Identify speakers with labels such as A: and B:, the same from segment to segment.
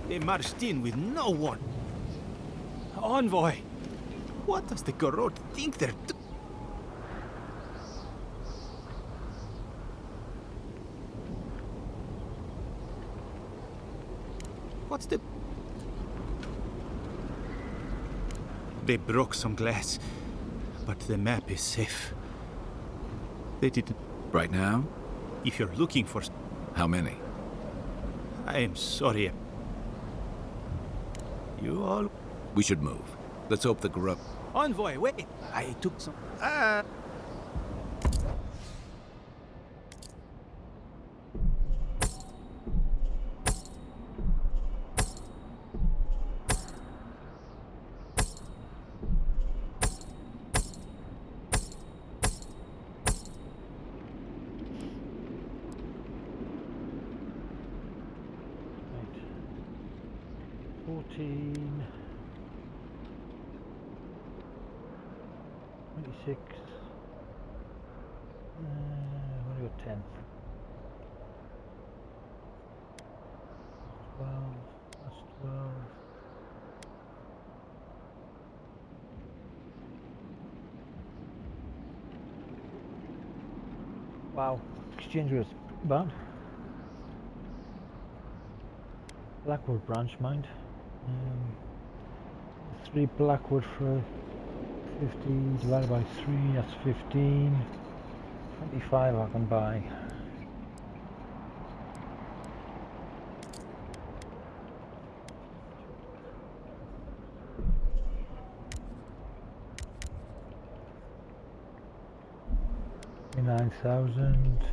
A: They marched in with no one. Envoy! What does the Gorod think they're doing? What's the... They broke some glass, but the map is safe. They didn't...
B: Right now?
A: If you're looking for...
B: How many?
A: I am sorry. You all...
B: We should move. Let's hope the Gorod...
A: Envoy, wait! I took some...
C: Right. 14. 26. What do you got? 10. 12. That's 12. Wow. Exchange rate's bad. Blackwood branch, mind. 3 Blackwood for 50 divided by 3, that's 15. 25 I can buy. $9,000.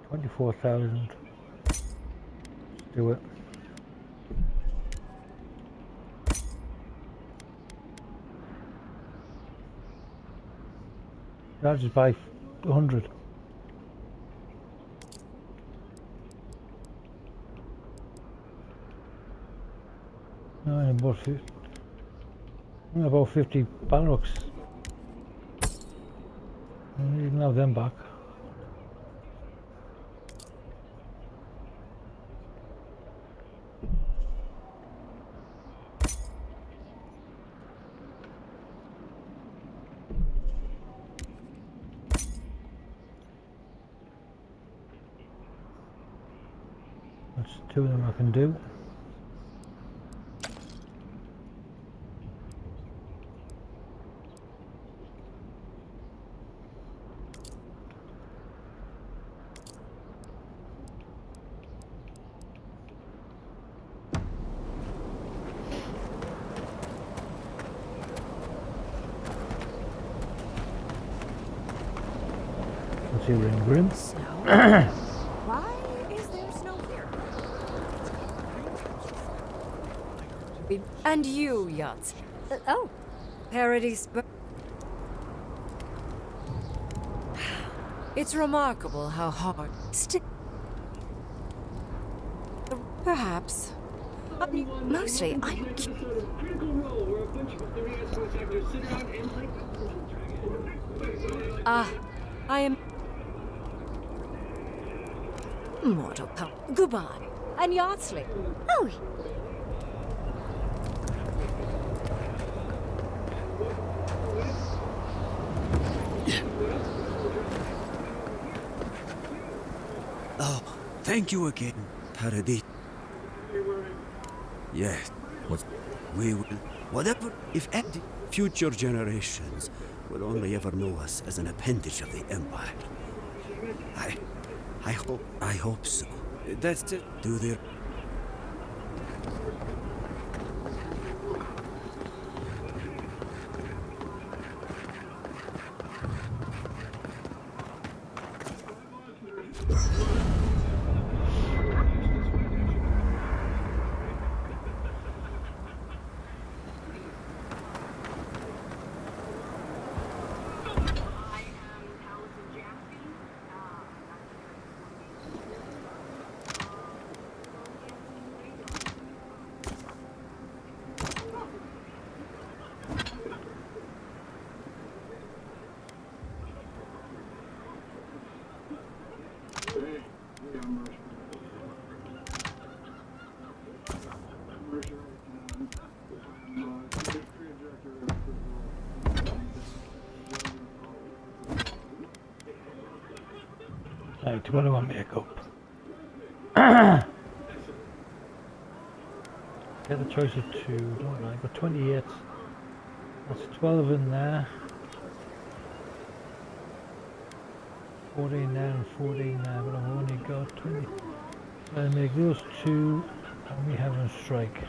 C: 24,000. Let's do it. I'll just buy 100. No, I about 50 Balrogs. You can have them back. That's 2 of them I can do. Let's see, we're in Grim.
D: Why is there snow here? And you, Yachts. Oh, Paradise. It's remarkable how hard. Perhaps. Mostly, I'm. I am. Mortal power. Goodbye. And Yardsley. Oh.
E: Oh, thank you again, Paradis. Yes, we will. Whatever, if any future generations will only ever know us as an appendage of the Empire. I hope so. That's it. Do their...
C: Right, what do I make up? Get a choice of 2, don't I? Got 28. That's 12 in there. 14 there and 14 there, but I've only got 20. So I make those 2 and we have a strike.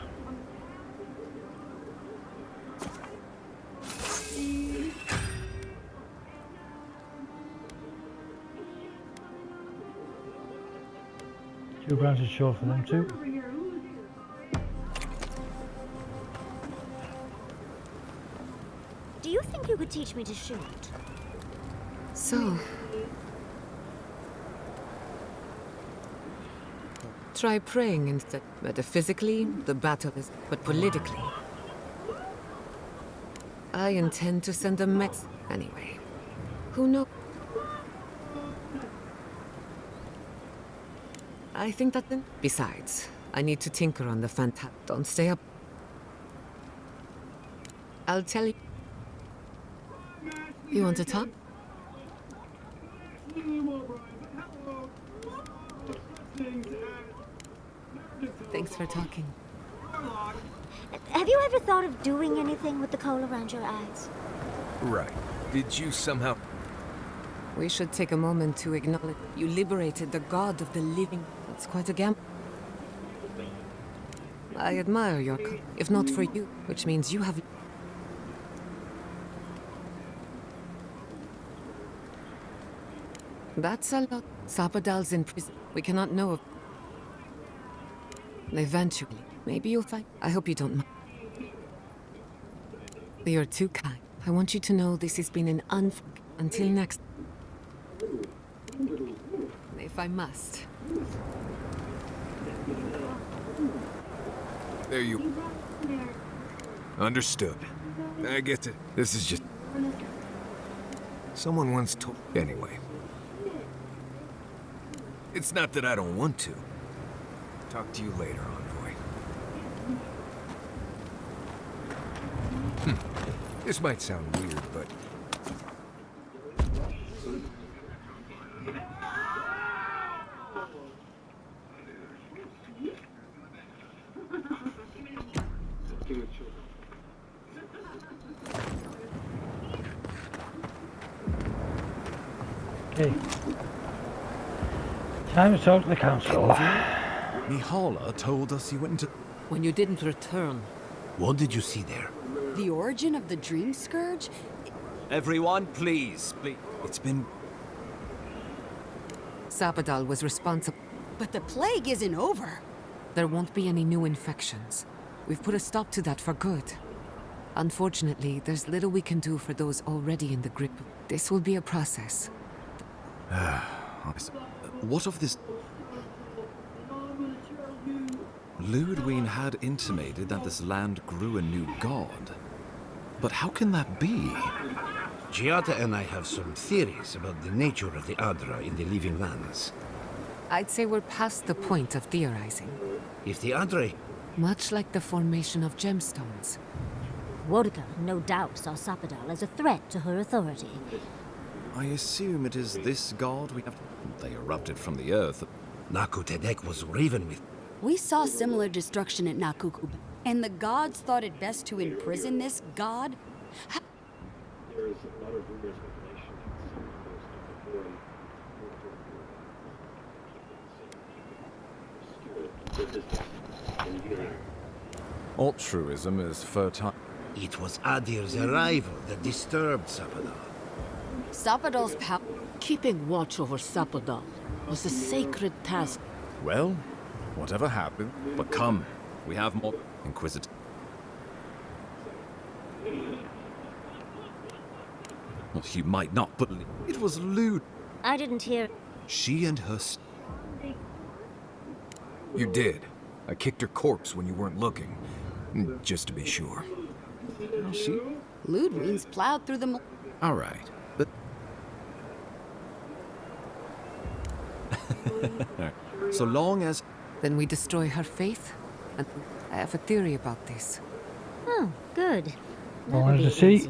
C: Two branches short for them too.
F: Do you think you could teach me to shoot?
G: So, try praying instead. Metaphysically, the battle is, but politically, I intend to send a mess anyway. Who knows? I think that then. Besides, I need to tinker on the Don't stay up. I'll tell you. You want to talk? Thanks for talking.
F: Have you ever thought of doing anything with the coal around your eyes?
B: Right. Did you somehow...
G: We should take a moment to acknowledge you liberated the god of the living. That's quite a gamble. I admire your if not for you, which means you have... That's a lot. Sapadal's in prison. We cannot know of... Eventually, maybe you'll find... I hope you don't mind. You're too kind. I want you to know this has been an until next... If I must.
B: There you... Understood. I get it. This is just... Someone once told... Anyway. It's not that I don't want to. Talk to you later, Envoy. This might sound weird, but...
C: Okay. Time to talk to the council.
H: Nihala told us you went into...
I: When you didn't return.
H: What did you see there?
I: The origin of the Dream Scourge?
H: Everyone, please. It's been...
G: Sapadal was responsible.
I: But the plague isn't over.
G: There won't be any new infections. We've put a stop to that for good. Unfortunately, there's little we can do for those already in the grip. This will be a process.
H: What of this... Ludwig had intimated that this land grew a new god. But how can that be?
J: Giada and I have some theories about the nature of the Adra in the Living Lands.
G: I'd say we're past the point of theorizing.
J: If the Adra...
G: Much like the formation of gemstones.
F: Wodka no doubt saw Sapadal as a threat to her authority.
H: I assume it is this god we have... They erupted from the earth.
J: Nakutedek was raven with...
I: We saw similar destruction at Nakukub, and the gods thought it best to imprison this god?
B: Altruism is fertile.
J: It was Adir's arrival that disturbed Sapadal.
I: Sapadal's power...
K: Keeping watch over Sapadal was a sacred task.
B: Well, whatever happened. But come, we have more... Inquisitor. Well, you might not, but it was lewd.
F: I didn't hear...
H: She and her...
B: You did. I kicked her corpse when you weren't looking. Just to be sure.
H: She...
I: Ludwig's plowed through them...
B: All right, but...
H: So long as...
G: Then we destroy her faith? And I have a theory about this.
F: Oh, good.
C: Wanted to see.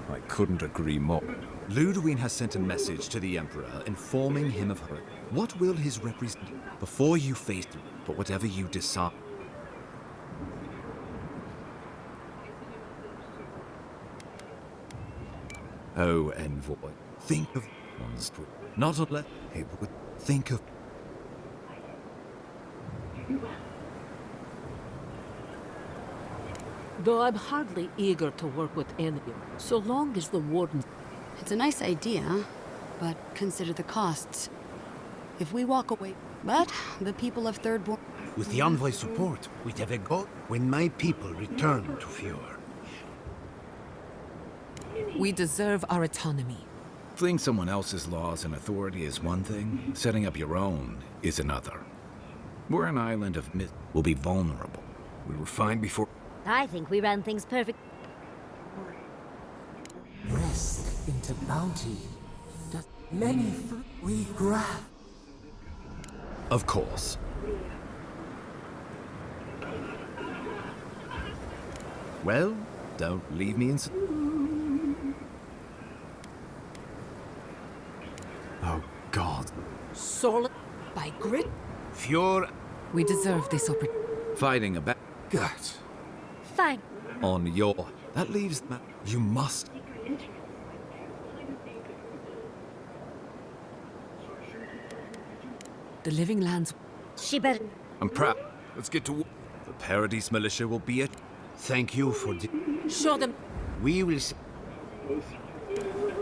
B: I couldn't agree more.
H: Ludwig has sent a message to the Emperor informing him of her. What will his represent before you face him, but whatever you decide? Oh, envoy, think of one's not unless he would think of.
K: Though I'm hardly eager to work with any, so long as the warden...
I: It's a nice idea, but consider the costs. If we walk away... But the people of Third Born...
J: With the envoy support, we'd have a goal when my people return to Fjord.
G: We deserve our autonomy.
L: Fleeing someone else's laws and authority is one thing, setting up your own is another. We're an island of myth. We'll be vulnerable.
B: We were fine before...
F: I think we ran things perfect.
M: Rest into bounty. Does many fruit we grab.
H: Of course. Well, don't leave me in... Oh, God.
K: Solid by grit?
J: Fjord...
G: We deserve this opportunity.
L: Fighting a battle.
H: Gut.
F: Fine.
H: On your... That leaves... You must...
G: The Living Lands...
F: She better...
H: I'm proud. Let's get to work. The Paradise Militia will be a...
J: Thank you for the...
K: Show them...
J: We will...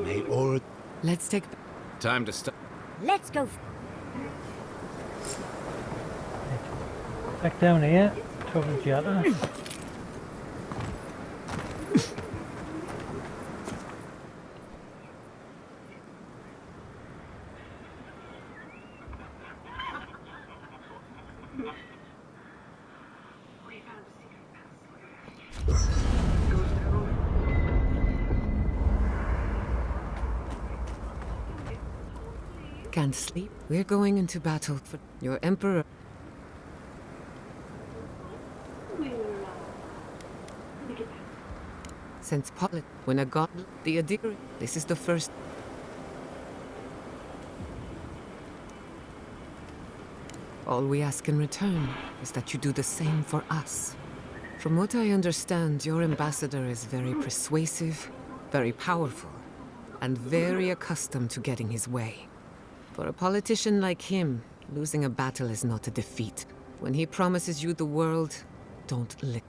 J: May all...
G: Let's take...
L: Time to stop.
F: Let's go.
C: Back down here, towards the other.
G: Can't sleep. We're going into battle for your Emperor. Since Polit, when a god, the Adir, this is the first. All we ask in return is that you do the same for us. From what I understand, your ambassador is very persuasive, very powerful, and very accustomed to getting his way. For a politician like him, losing a battle is not a defeat. When he promises you the world, don't lick.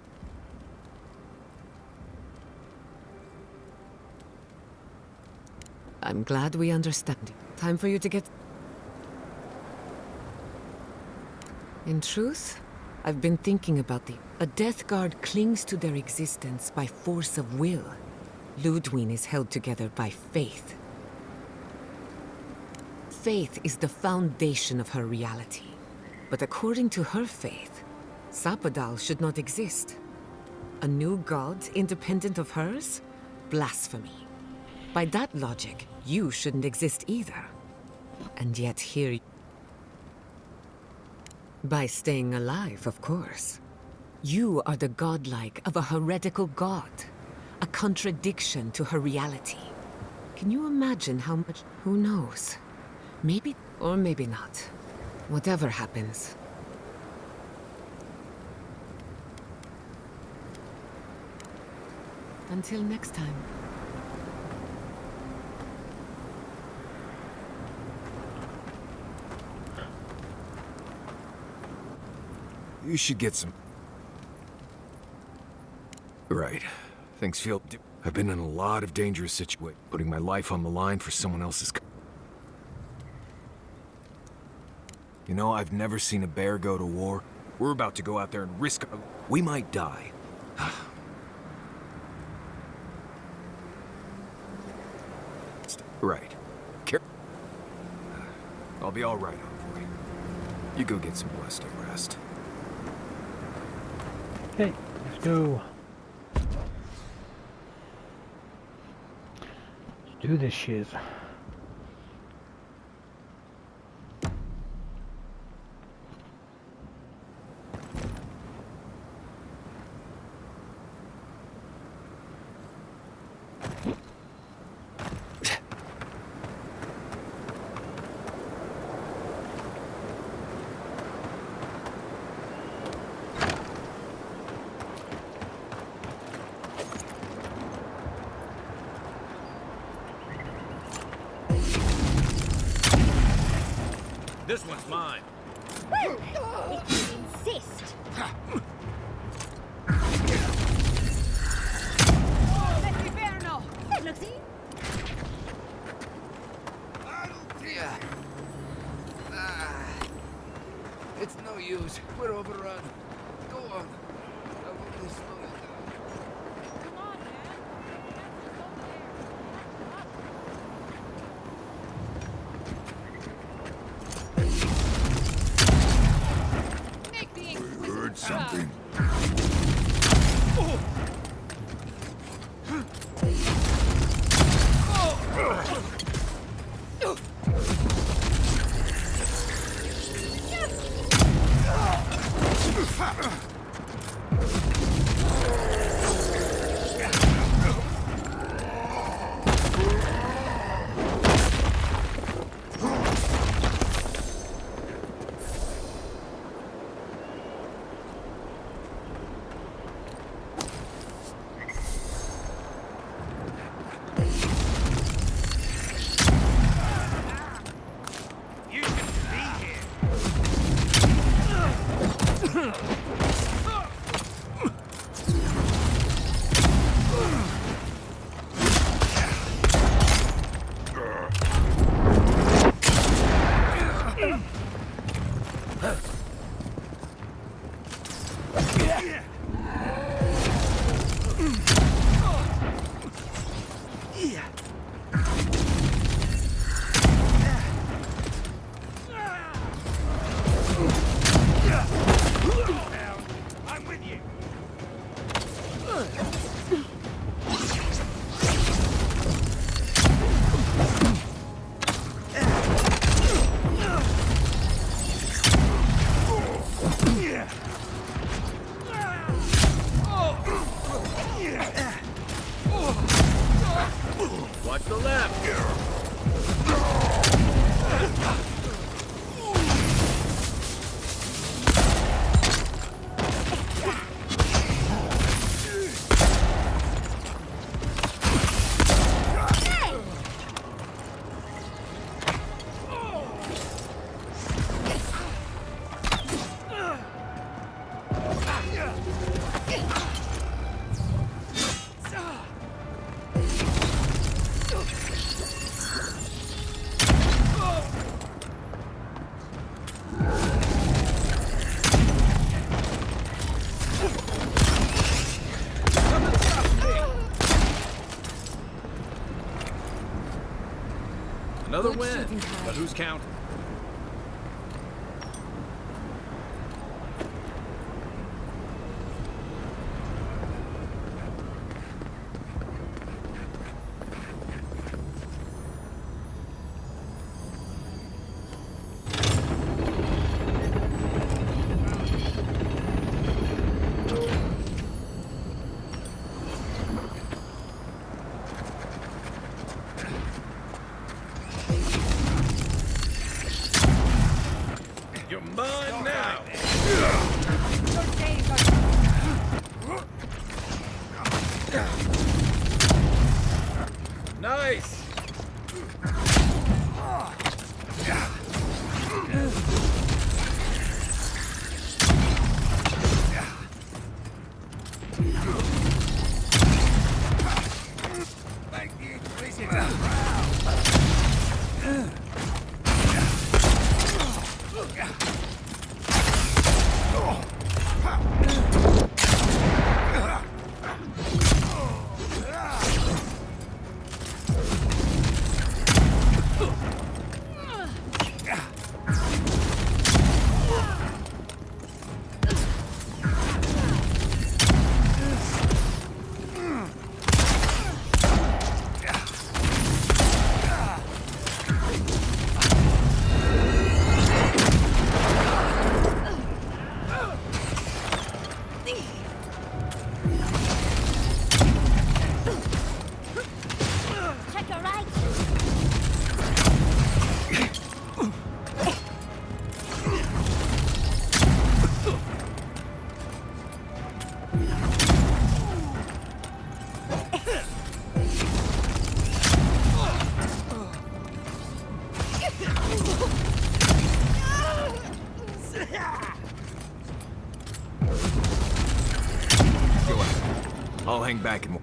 G: I'm glad we understand. Time for you to get... In truth, I've been thinking about A Death Guard clings to their existence by force of will. Ludwig is held together by faith. Faith is the foundation of her reality. But according to her faith, Sapadal should not exist. A new god independent of hers? Blasphemy. By that logic, you shouldn't exist either. And yet here... By staying alive, of course. You are the godlike of a heretical god. A contradiction to her reality. Can you imagine how much... Who knows? Maybe or maybe not. Whatever happens. Until next time.
B: You should get some... Right. Things feel... I've been in a lot of dangerous situations, putting my life on the line for someone else's... You know, I've never seen a bear go to war. We're about to go out there and risk... We might die. Right. I'll be all right, Envoy. You go get some lasting rest.
C: Okay, let's go. Let's do this shiz.
B: This one's mine.
F: Well, if you insist.
D: Let me bear now.
F: That looks easy.
B: Yeah. It's no use. We're overrun. Go on. I'll only slow you down.
D: Come on, man. Make the Inquisitor
N: Heard something.
B: Watch the left. Another
G: Good
B: win,
G: shooting, Kai.
B: but who's counting? You're mine now! Nice! I'll hang back and...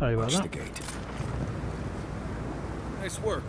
C: Sorry about
B: Watch
C: that.
B: the gate. Nice work.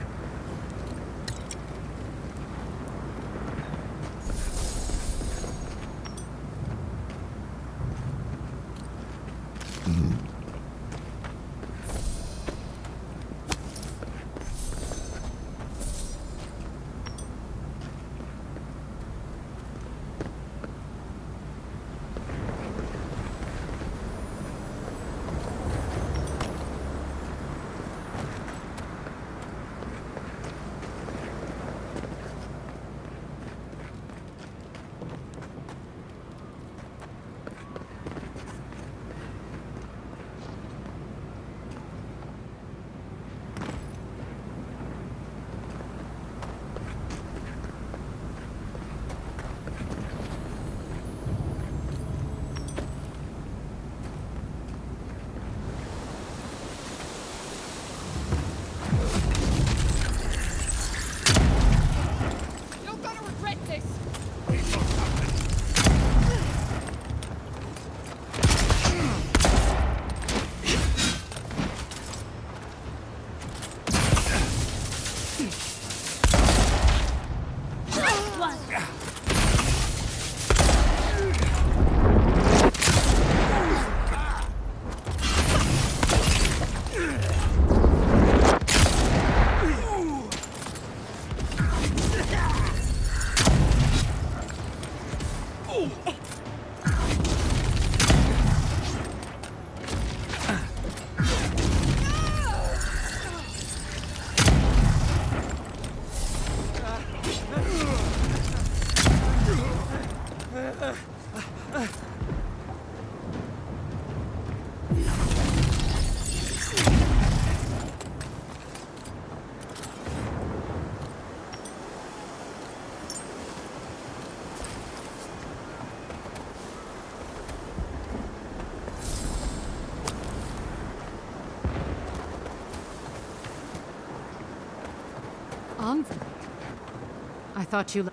N: I thought you...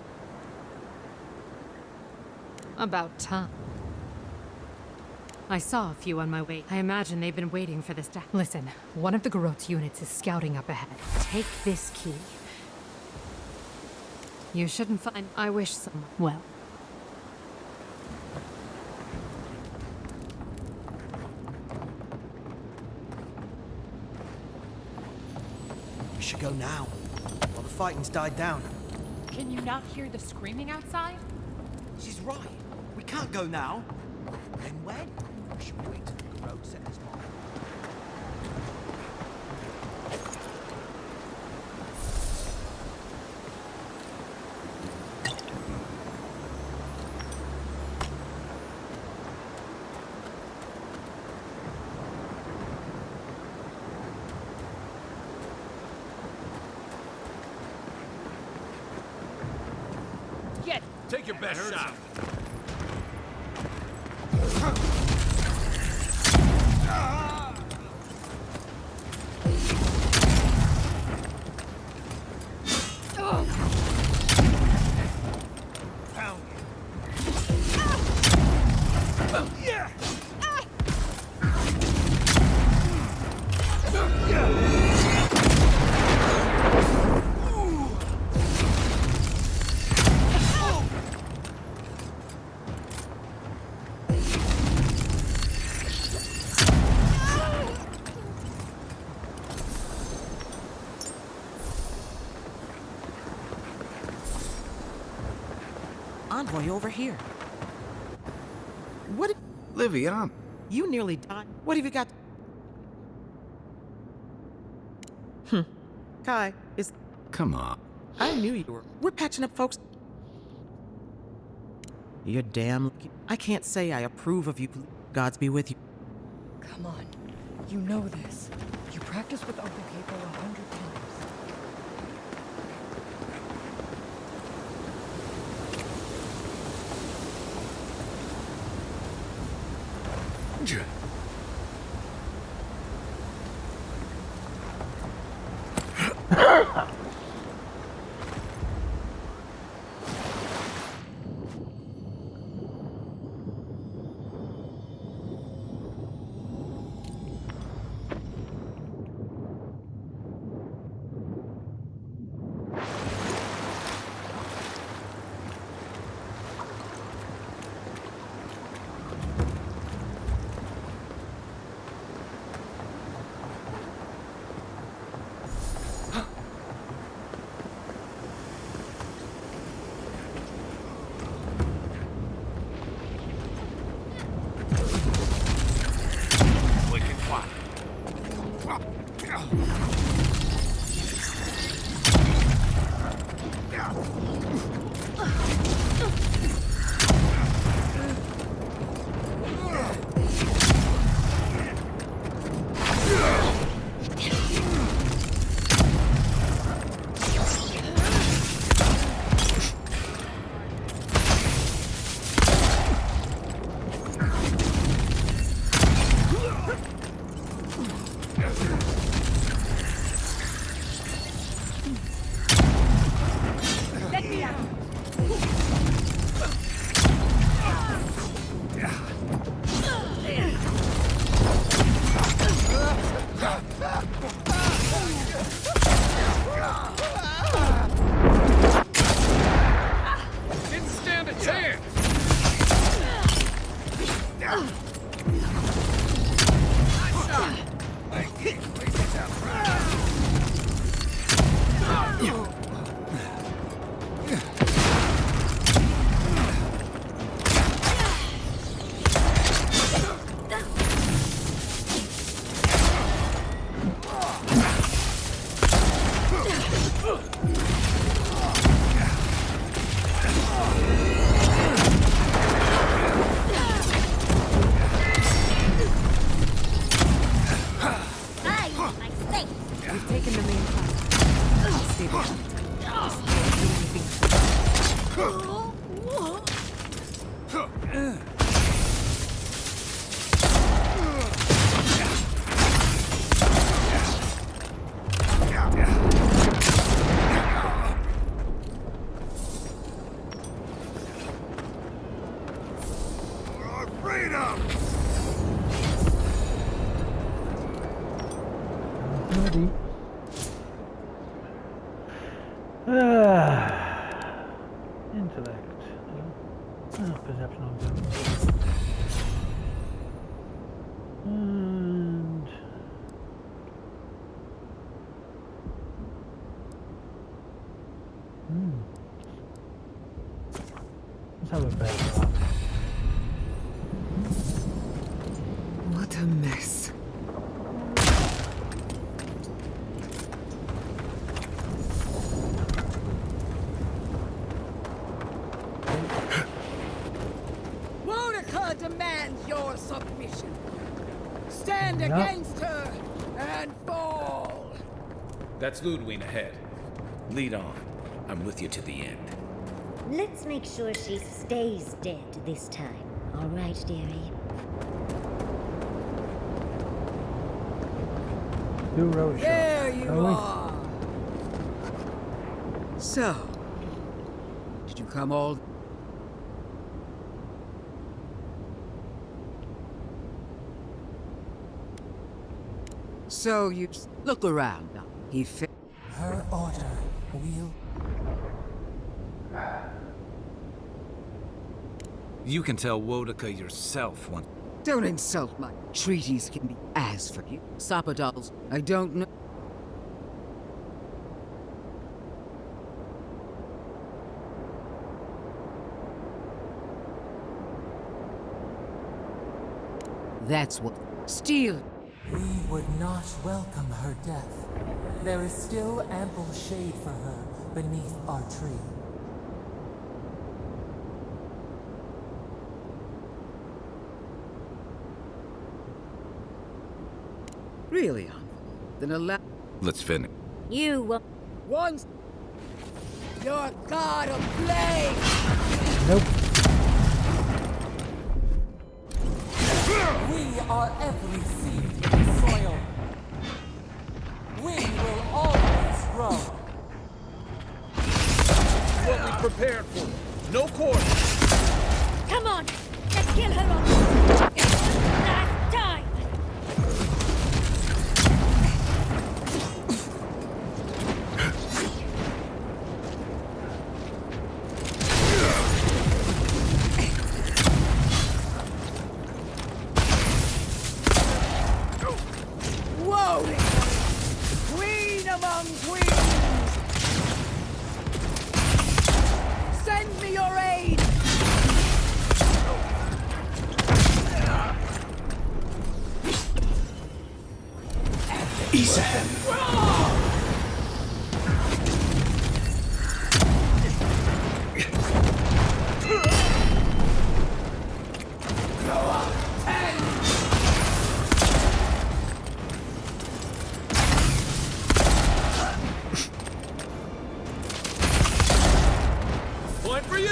N: About time. I saw a few on my way. I imagine they've been waiting for this to... Listen, one of the Garot's units is scouting up ahead. Take this key. You shouldn't find... I wish someone... Well...
O: We should go now, while the fighting's died down.
D: Can you not hear the screaming outside?
O: She's right. We can't go now. Then when? We should wait till the road set his mark.
D: Get!
J: Take your best shot.
O: convoy over here. What?
L: Livian.
O: You nearly died. What have you got? Kai, is...
L: Come on.
O: I knew you were. We're patching up, folks. You're damn lucky. I can't say I approve of you. Gods be with you.
P: Come on. You know this. You practiced with Uncle Capo 100 times.
C: Intellect. Perception of them. And... Let's have a better look.
G: What a mess.
K: Monica demands your submission. Stand against her and fall.
L: That's Ludwig ahead. Lead on. I'm with you to the end.
F: Let's make sure she stays dead this time. All right, dearie?
K: There you are. So, did you come all... So you look around now. He fit.
M: Her order will...
L: You can tell Wodaka yourself once.
K: Don't insult my treaties can be as for you. Sapodals, I don't know. That's what... Steal!
M: We would not welcome her death. There is still ample shade for her beneath our tree.
K: Really, Uncle? Then allow...
L: Let's finish.
F: You will...
K: Once... Your god of plague!
C: Nope.
M: We are every seed in the soil. We will always grow.
B: What we prepared for. No quarter.
F: Come on! Let's kill her off! Last time!
K: Whoa! Queen among queens! Send me your aid!
B: Point for you!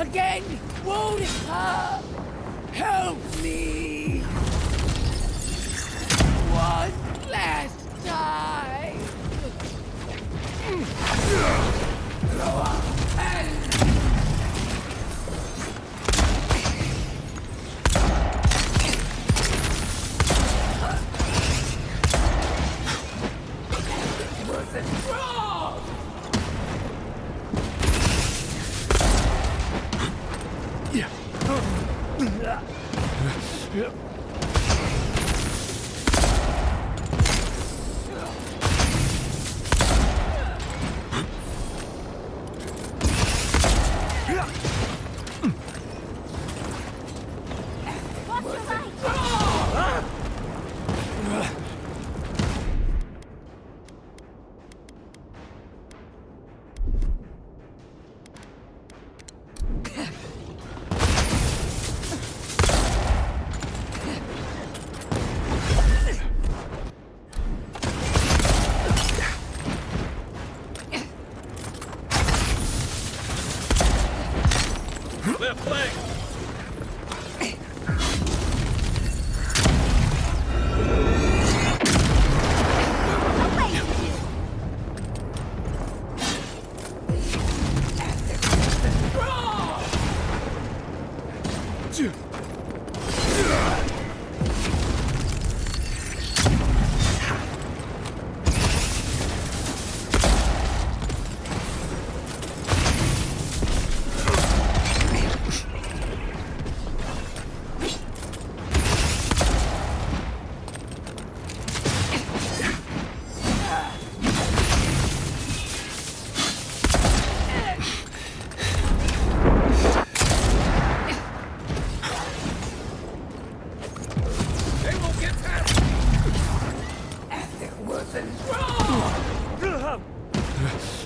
K: Again! Wounded her! Help me! One last time!
B: Left leg!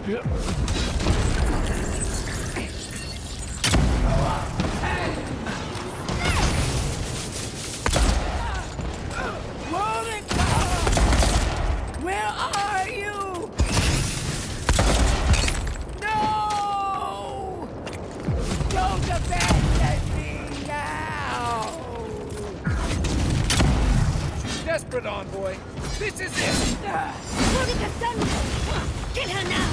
O: Where are you? No! Don't abandon me now!
B: Desperate envoy. This is it!
F: Look at the sun! Get her now!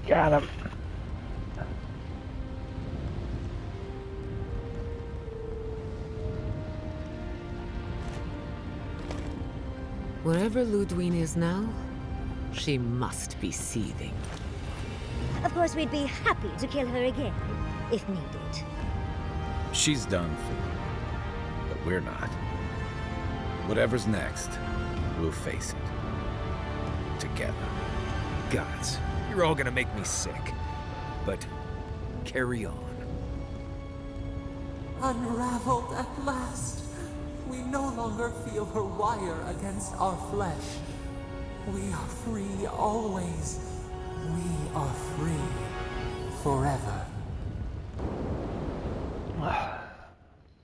C: Got him.
G: Wherever Ludwine is now, she must be seething.
F: Of course, we'd be happy to kill her again, if needed.
L: She's done for, but we're not. Whatever's next, we'll face it. Together.
B: Gods, you're all gonna make me sick. But carry on.
M: Unraveled at last. We no longer feel her wire against our flesh. We are free always. We are free forever.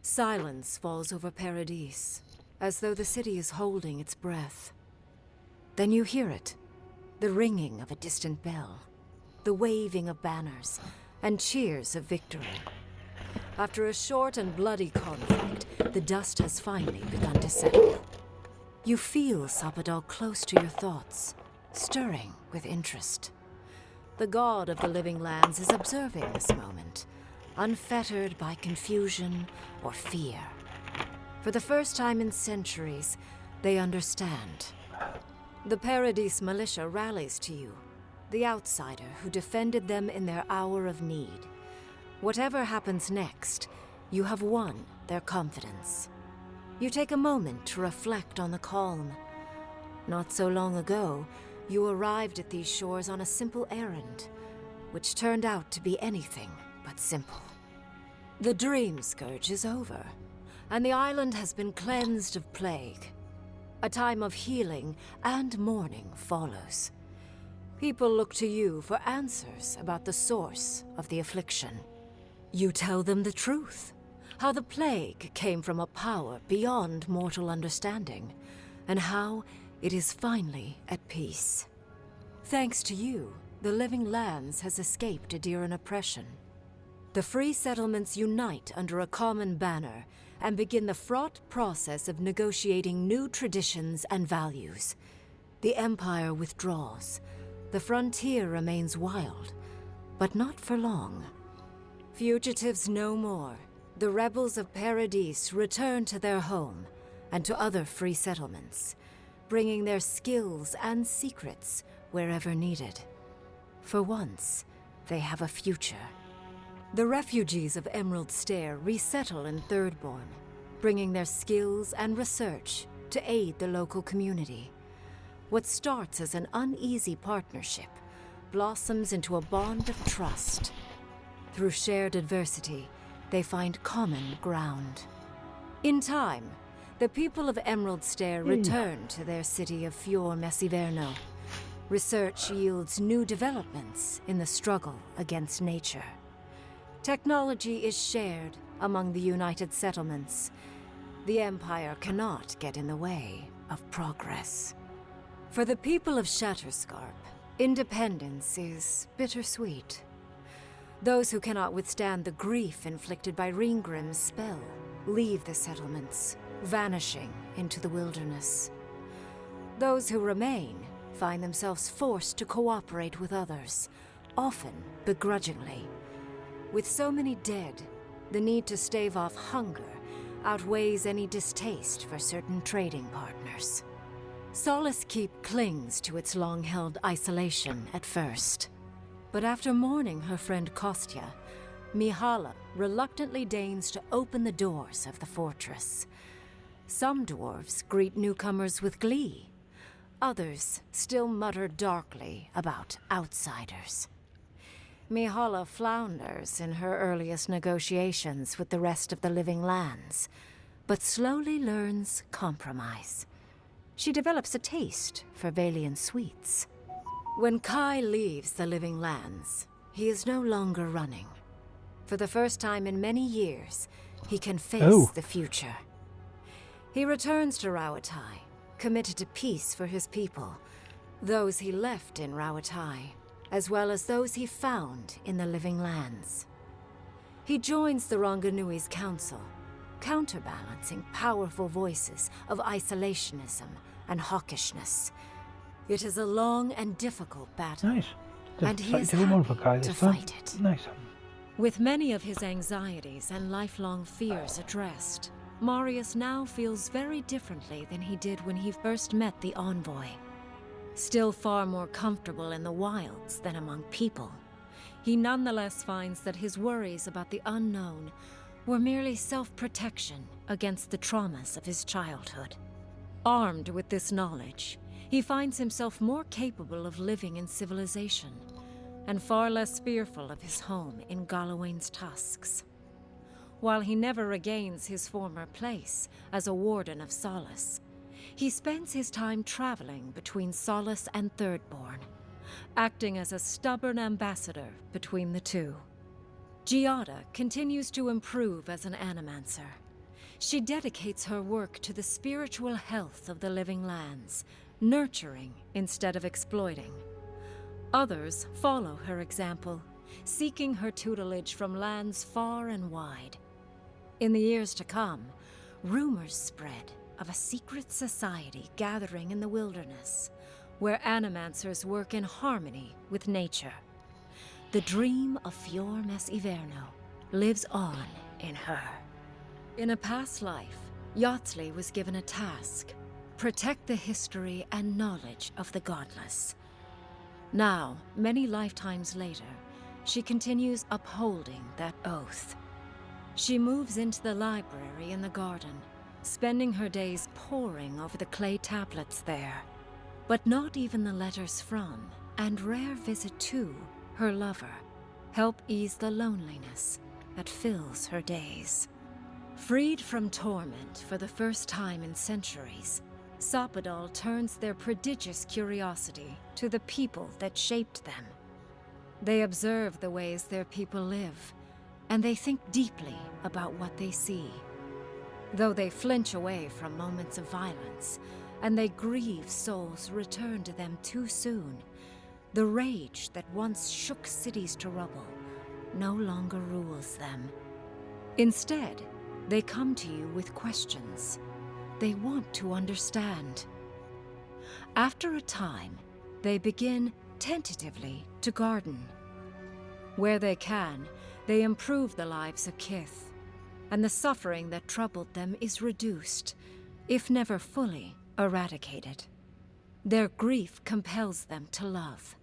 I: Silence falls over Paradise, as though the city is holding its breath. Then you hear it, the ringing of a distant bell, the waving of banners, and cheers of victory. After a short and bloody conflict, the dust has finally begun to settle. You feel Sapadal close to your thoughts, stirring with interest. The god of the living lands is observing this moment, unfettered by confusion or fear. For the first time in centuries, they understand. The Paradise militia rallies to you, the outsider who defended them in their hour of need. Whatever happens next, you have won their confidence. You take a moment to reflect on the calm. Not so long ago, you arrived at these shores on a simple errand, which turned out to be anything but simple. The dream scourge is over, and the island has been cleansed of plague. A time of healing and mourning follows. People look to you for answers about the source of the affliction. You tell them the truth, how the plague came from a power beyond mortal understanding, and how it is finally at peace. Thanks to you, the living lands has escaped Adiran oppression. The free settlements unite under a common banner and begin the fraught process of negotiating new traditions and values. The Empire withdraws. The frontier remains wild, but not for long. Fugitives no more. The rebels of Paradise return to their home and to other free settlements, bringing their skills and secrets wherever needed. For once, they have a future. The refugees of Emerald Stair resettle in Thirdborn, bringing their skills and research to aid the local community. What starts as an uneasy partnership blossoms into a bond of trust. Through shared adversity, they find common ground. In time, the people of Emerald Stair return to their city of Fior Messiverno. Research yields new developments in the struggle against nature. Technology is shared among the united settlements. The Empire cannot get in the way of progress. For the people of Shatterscarp, independence is bittersweet. Those who cannot withstand the grief inflicted by Ringgrim's spell leave the settlements, vanishing into the wilderness. Those who remain find themselves forced to cooperate with others, often begrudgingly. With so many dead, the need to stave off hunger outweighs any distaste for certain trading partners. Solace Keep clings to its long-held isolation at first. But after mourning her friend Kostya, Mihala reluctantly deigns to open the doors of the fortress. Some dwarves greet newcomers with glee. Others still mutter darkly about outsiders. Mihala flounders in her earliest negotiations with the rest of the living lands, but slowly learns compromise. She develops a taste for Valian sweets. When Kai leaves the living lands, he is no longer running. For the first time in many years, he can face the future. He returns to Rawatai, committed to peace for his people, those he left in Rawatai, as well as those he found in the living lands. He joins the Ranganui's council, counterbalancing powerful voices of isolationism and hawkishness. It is a long and difficult battle,
C: Nice.
I: and he is happy to fight it.
C: Nice.
N: With many of his anxieties and lifelong fears addressed, Marius now feels very differently than he did when he first met the envoy. Still far more comfortable in the wilds than among people, he nonetheless finds that his worries about the unknown were merely self-protection against the traumas of his childhood. Armed with this knowledge, he finds himself more capable of living in civilization, and far less fearful of his home in Galawain's tusks. While he never regains his former place as a warden of Solace, he spends his time traveling between Solace and Thirdborn, acting as a stubborn ambassador between the two. Giada continues to improve as an animancer. She dedicates her work to the spiritual health of the living lands, nurturing instead of exploiting. Others follow her example, seeking her tutelage from lands far and wide. In the years to come, rumors spread of a secret society gathering in the wilderness, where animancers work in harmony with nature. The dream of Fior Mes Iverno lives on in her. In a past life, Yatsley was given a task: protect the history and knowledge of the godless. Now, many lifetimes later, she continues upholding that oath. She moves into the library in the garden, spending her days poring over the clay tablets there. But not even the letters from, and rare visit to, her lover help ease the loneliness that fills her days. Freed from torment for the first time in centuries, Sopadal turns their prodigious curiosity to the people that shaped them. They observe the ways their people live, and they think deeply about what they see. Though they flinch away from moments of violence, and they grieve souls returned to them too soon, the rage that once shook cities to rubble no longer rules them. Instead, they come to you with questions. They want to understand. After a time, they begin tentatively to garden. Where they can, they improve the lives of Kith, and the suffering that troubled them is reduced, if never fully eradicated. Their grief compels them to love,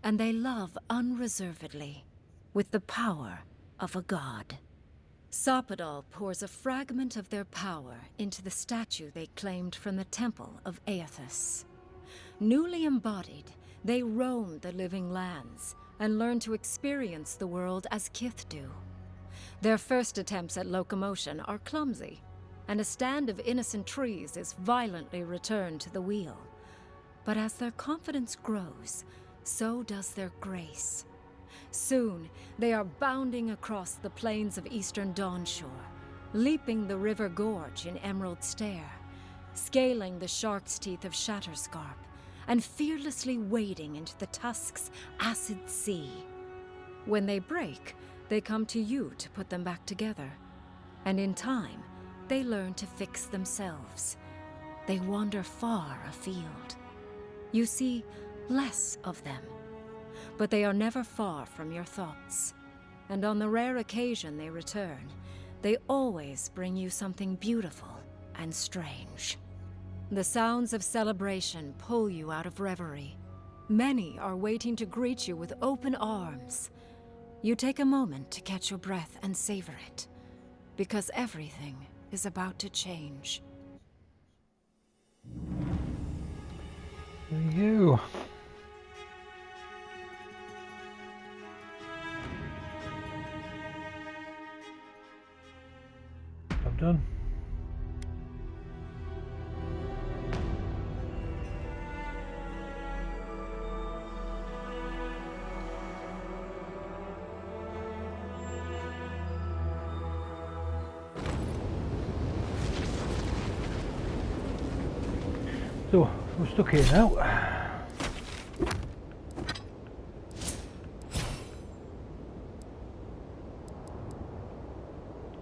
N: and they love unreservedly, with the power of a god. Sopadal pours a fragment of their power into the statue they claimed from the temple of Aethys. Newly embodied, they roam the living lands and learn to experience the world as Kith do. Their first attempts at locomotion are clumsy, and a stand of innocent trees is violently returned to the wheel. But as their confidence grows, so does their grace. Soon, they are bounding across the plains of eastern Dawnshore, leaping the river gorge in Emerald Stair, scaling the shark's teeth of Shatterscarp, and fearlessly wading into the Tusk's acid sea. When they break, they come to you to put them back together, and in time, they learn to fix themselves. They wander far afield, You see less of them. But they are never far from your thoughts. And on the rare occasion they return, they always bring you something beautiful and strange. The sounds of celebration pull you out of reverie. Many are waiting to greet you with open arms. You take a moment to catch your breath and savor it, because everything is about to change.
C: There you go. I'm done. So, we're stuck here now.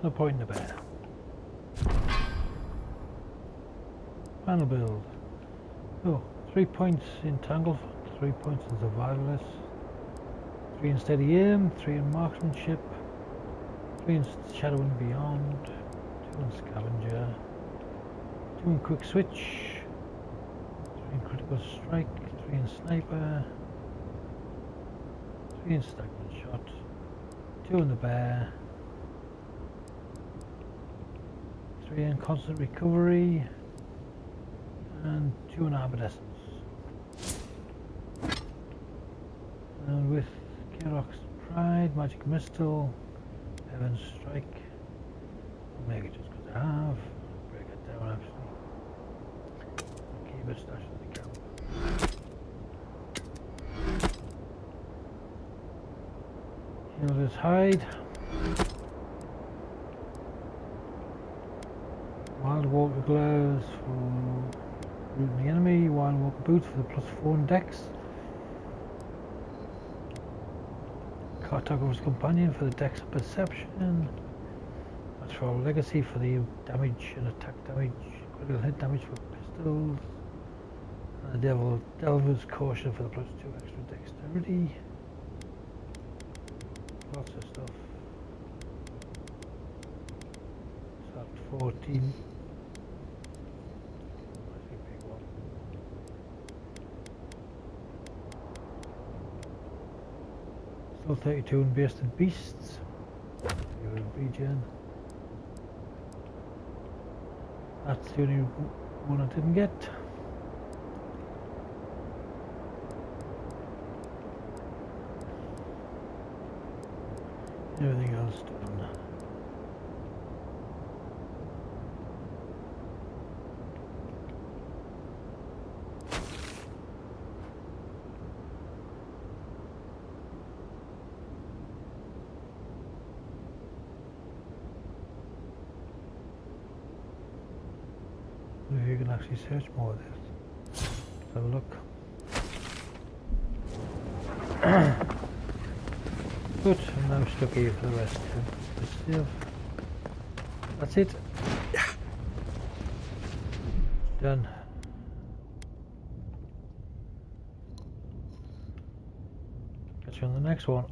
C: No point in the bear. Final build. Oh, 3 points in Tangle, 3 points in Survivalist, 3 in Steady Aim, 3 in Marksmanship, 3 in Shadow and Beyond, 2 in Scavenger, 2 in Quick Switch, 3 in Critical Strike, 3 in Sniper, 3 in Stagnant Shot, 2 in the Bear, 3 in Constant Recovery, and 2 in Arborescence. And with Kerok's Pride, Magic Missile, Heaven's Strike, I'll make it just because I have. Break it down actually. Keep it stashed in the camp. Healer's Hide. Wild Walker Gloves for rooting the enemy. Wild Walker Boots for the +4 in Dex. Cartographer's Companion for the Dex and Perception. Natural Legacy for the damage and attack damage. Critical hit damage for pistols. And the Delver's Caution for the +2 extra dexterity. Lots of stuff. So that's 14. That's a big one. Still 32 in Based Beasts. You're in regen. That's the only one I didn't get. Everything else done. Maybe you can actually search more of this. Let's have a look. Good, I'm now stuck here for the rest of the stuff. That's it. Done. Catch you on the next one.